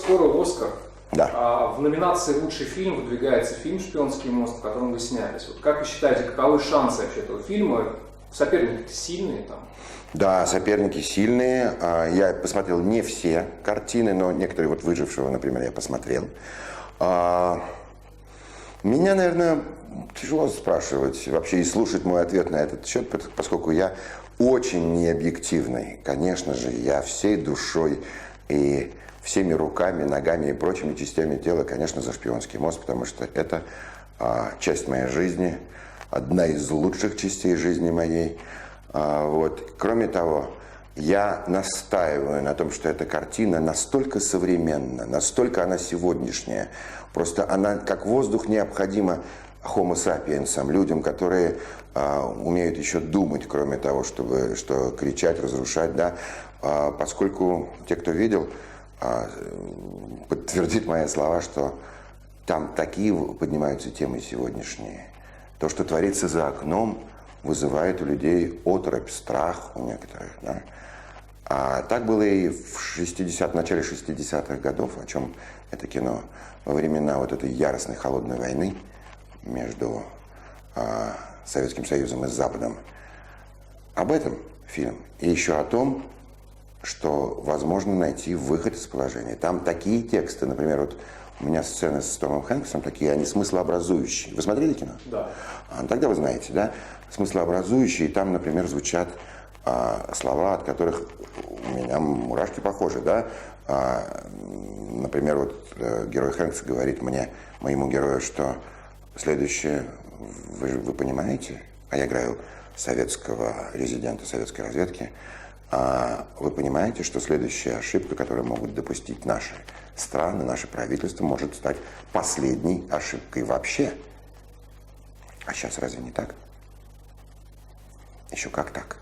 скоро «Оскар». Да. А в номинации «Лучший фильм» выдвигается фильм «Шпионский мост», в котором вы снялись. Вот как вы считаете, каковы шансы вообще этого фильма? Соперники сильные там? Да, соперники сильные. Я посмотрел не все картины, но некоторые, вот «Выжившего», например, я посмотрел. Меня, наверное, тяжело спрашивать вообще и слушать мой ответ на этот счет, поскольку я очень необъективный. Конечно же, я всей душой и всеми руками, ногами и прочими частями тела, конечно, за «Шпионский мост», потому что это часть моей жизни, одна из лучших частей жизни моей. Вот. Кроме того, я настаиваю на том, что эта картина настолько современна, настолько она сегодняшняя, просто она как воздух необходима homo sapiensам, людям, которые умеют еще думать, кроме того, что кричать, разрушать, да, поскольку те, кто видел, подтвердит мои слова, что там такие поднимаются темы сегодняшние. То, что творится за окном, вызывает у людей оторопь, страх у некоторых. Да? А так было и в начале 60-х годов, о чем это кино, во времена вот этой яростной холодной войны между Советским Союзом и Западом. Об этом фильм. И еще о том, что возможно найти выход из положения. Там такие тексты, например, вот у меня сцены с Томом Хэнксом такие, они смыслообразующие. Вы смотрели кино? Да. Тогда вы знаете, да? Смыслообразующие, и там, например, звучат слова, от которых у меня мурашки похожи, да? Например, вот герой Хэнкса говорит моему герою, что следующее, вы понимаете, а я играю советского резидента советской разведки, вы понимаете, что следующая ошибка, которую могут допустить наши страны, наше правительство, может стать последней ошибкой вообще. А сейчас разве не так? Еще как так?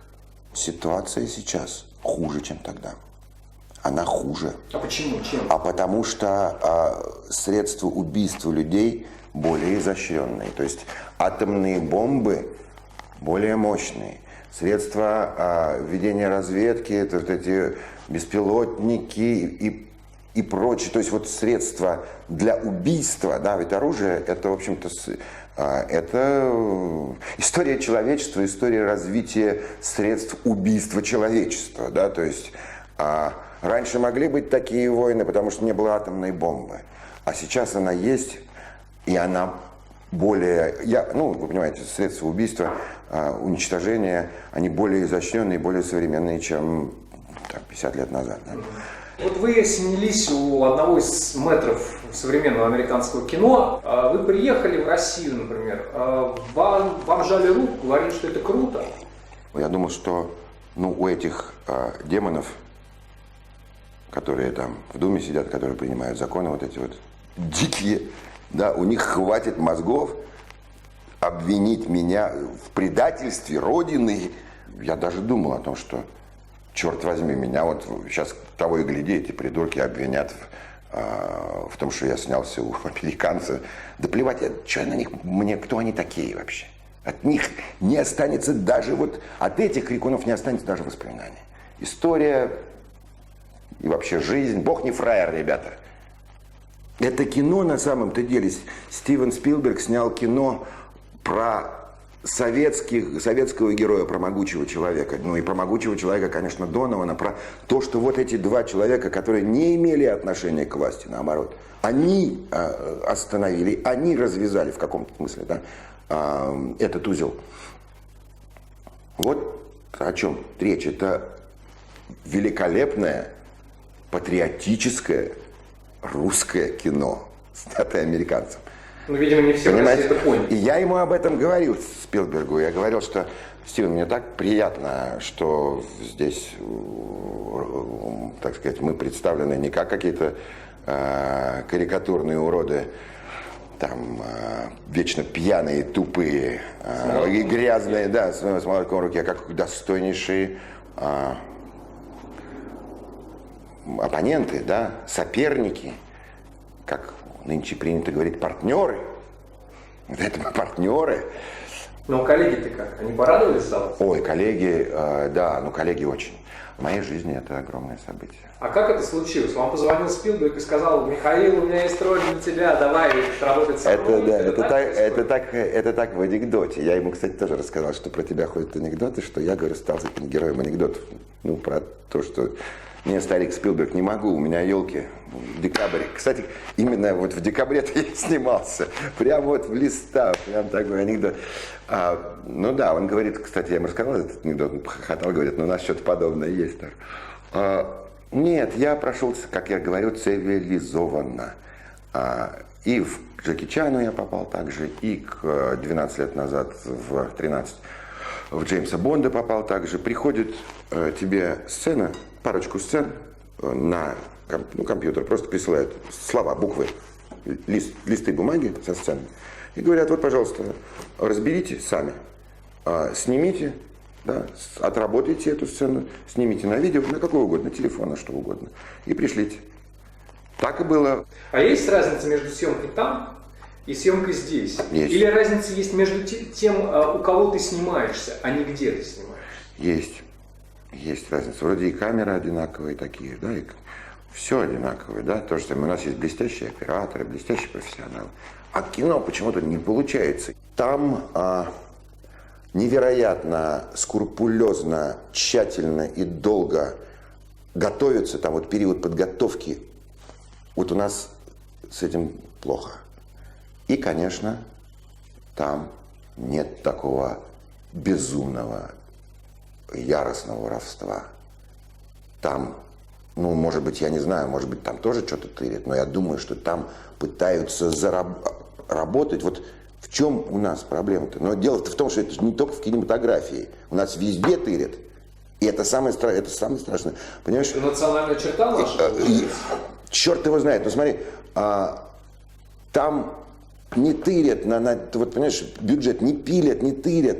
Ситуация сейчас хуже, чем тогда. Она хуже. А почему? Чем? А потому что средства убийства людей более изощренные. То есть атомные бомбы более мощные. Средства ведения разведки, это вот эти беспилотники и прочее. То есть вот средства для убийства, да, ведь оружие, это, в общем-то, это история человечества, история развития средств убийства человечества, да, то есть раньше могли быть такие войны, потому что не было атомной бомбы, а сейчас она есть, и она более, вы понимаете, средства убийства, уничтожения, они более изощренные, более современные, чем 50 лет назад. Да? Вот вы снялись у одного из мэтров современного американского кино. Вы приехали в Россию, например. Вам жали руку, говорили, что это круто. Я думал, что у этих демонов, которые там в Думе сидят, которые принимают законы, вот эти вот дикие, да, у них хватит мозгов обвинить меня в предательстве Родины. Я даже думал о том, что, черт возьми, меня вот сейчас того и гляди, эти придурки обвинят в том, что я снялся у американца. Да плевать, что на них, кто они такие вообще? От них не останется даже от этих крикунов не останется даже воспоминаний. История и вообще жизнь, Бог не фраер, ребята. Это кино на самом-то деле, Стивен Спилберг снял кино про советского героя, про могучего человека. И про могучего человека, конечно, Донована, про то, что вот эти два человека, которые не имели отношения к власти, наоборот, они остановили, они развязали в каком-то смысле, да, этот узел. Вот о чем речь. Это великолепное, патриотическое, русское кино, снятое американцем. Видимо, не все в России это поняли. И я ему об этом говорил, Спилбергу. Я говорил, что, Стивен, мне так приятно, что здесь, так сказать, мы представлены не как какие-то карикатурные уроды, там, вечно пьяные, тупые, и грязные, да, с молотком в руке, а как достойнейшие оппоненты, да, соперники, как нынче принято говорить, партнеры. Вот это мы партнеры. Ну, коллеги-то как? Они порадовались за вас? Ой, коллеги, да, коллеги очень. в моей жизни это огромное событие. А как это случилось? Вам позвонил Спилберг и сказал: Михаил, у меня есть роль для тебя, давай работать со мной. Это так в анекдоте. Я ему, кстати, тоже рассказал, что про тебя ходят анекдоты, что я, говорю, стал таким героем анекдотов. Ну, про то, что не, старик Спилберг, не могу, у меня елки. Декабрь. Кстати, именно вот в декабре-то я снимался. Прям вот в листах, прям такой анекдот. Ну да, он говорит, кстати, я ему рассказал этот анекдот, он похохотал, говорит, ну у нас что-то подобное есть. Нет, я прошелся, как я говорю, цивилизованно. И в Джеки Чану я попал также, и к 12 лет назад, в 13, в Джеймса Бонда попал также. Приходит тебе сцена, парочку сцен на компьютер, просто присылают слова, буквы, листы бумаги со сцены. И говорят, вот, пожалуйста, разберите сами, снимите, да, отработайте эту сцену, снимите на видео, на какое угодно, на телефон, на что угодно, и пришлите. Так и было. А есть разница между съемкой там и съемкой здесь? Есть. Или разница есть между тем, у кого ты снимаешься, а не где ты снимаешься? Есть разница. Вроде и камеры одинаковые такие, да, и все одинаковое, да, то, что у нас есть блестящие операторы, блестящие профессионалы. А кино почему-то не получается. Там невероятно скрупулезно, тщательно и долго готовятся, там вот период подготовки. Вот у нас с этим плохо. И, конечно, там нет такого безумного, яростного воровства. Там, ну, может быть, я не знаю, может быть, там тоже что-то тырят, но я думаю, что там пытаются заработать. Вот в чем у нас проблема-то? Но дело-то в том, что это не только в кинематографии. У нас везде тырят. И это самое страшное. Понимаешь? Это национальная черта наша? Черт его знает. Ну смотри, там не тырят, вот понимаешь, бюджет не пилят, не тырят.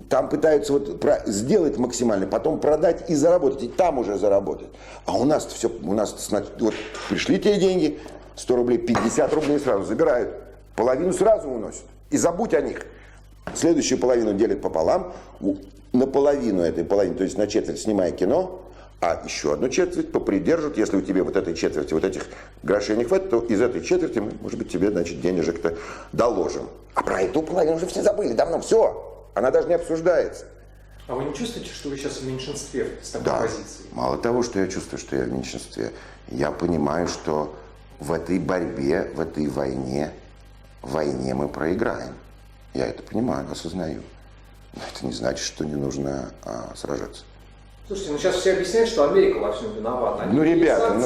Там пытаются вот сделать максимально, потом продать и заработать, и там уже заработать. А у нас все, вот пришли те деньги, 100 рублей, 50 рублей сразу забирают, половину сразу уносят. И забудь о них. Следующую половину делят пополам, на половину этой половины, то есть на четверть снимая кино, а еще одну четверть попридержат. Если у тебя вот этой четверти, вот этих грошей не хватит, то из этой четверти мы, может быть, тебе, значит, денежек-то доложим. А про эту половину уже все забыли давно, все. Она даже не обсуждается. А вы не чувствуете, что вы сейчас в меньшинстве с такой позицией? Мало того, что я чувствую, что я в меньшинстве, я понимаю, что в этой борьбе, в этой войне мы проиграем. Я это понимаю, осознаю. Но это не значит, что не нужно сражаться. Слушайте, ну сейчас все объясняют, что Америка во всем виновата. Они ребята,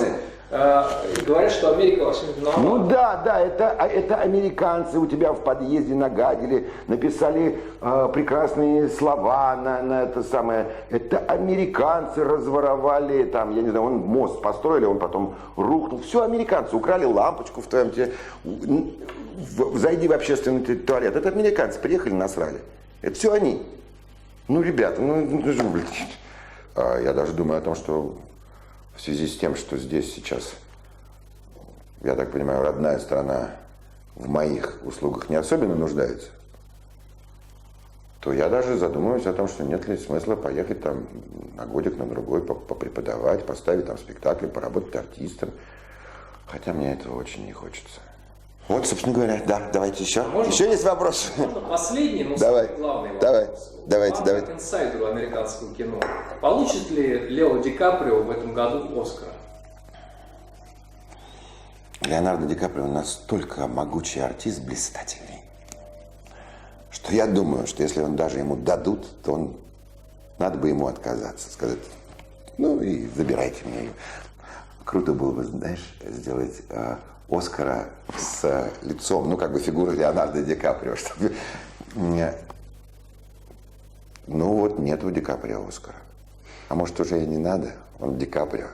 и говорят, что Америка во всем виновата. Ну да, это американцы у тебя в подъезде нагадили, написали прекрасные слова на это самое. Это американцы разворовали, там, я не знаю, он мост построили, он потом рухнул. Все американцы, украли лампочку в твоем теле. Зайди в общественный туалет. Это американцы приехали, насрали. Это все они. Ну, ребята, я даже думаю о том, что в связи с тем, что здесь сейчас, я так понимаю, родная страна в моих услугах не особенно нуждается, то я даже задумываюсь о том, что нет ли смысла поехать там на годик, на другой, попреподавать, поставить там спектакль, поработать артистом. Хотя мне этого очень не хочется. Вот, собственно говоря, да, давайте еще. Еще есть вопросы? Можно последний, но самый главный вопрос. Давайте. Как инсайдеру американского кино. Получит ли Лео Ди Каприо в этом году Оскара? Леонардо Ди Каприо настолько могучий артист, блистательный, что я думаю, что если он даже ему дадут, то надо бы ему отказаться, сказать, ну и забирайте меня. Круто было бы, знаешь, сделать Оскара с лицом, ну как бы фигуры Леонардо Ди Каприо, чтобы... Ну вот, нет у Ди Каприо Оскара. А может уже и не надо, он Ди Каприо.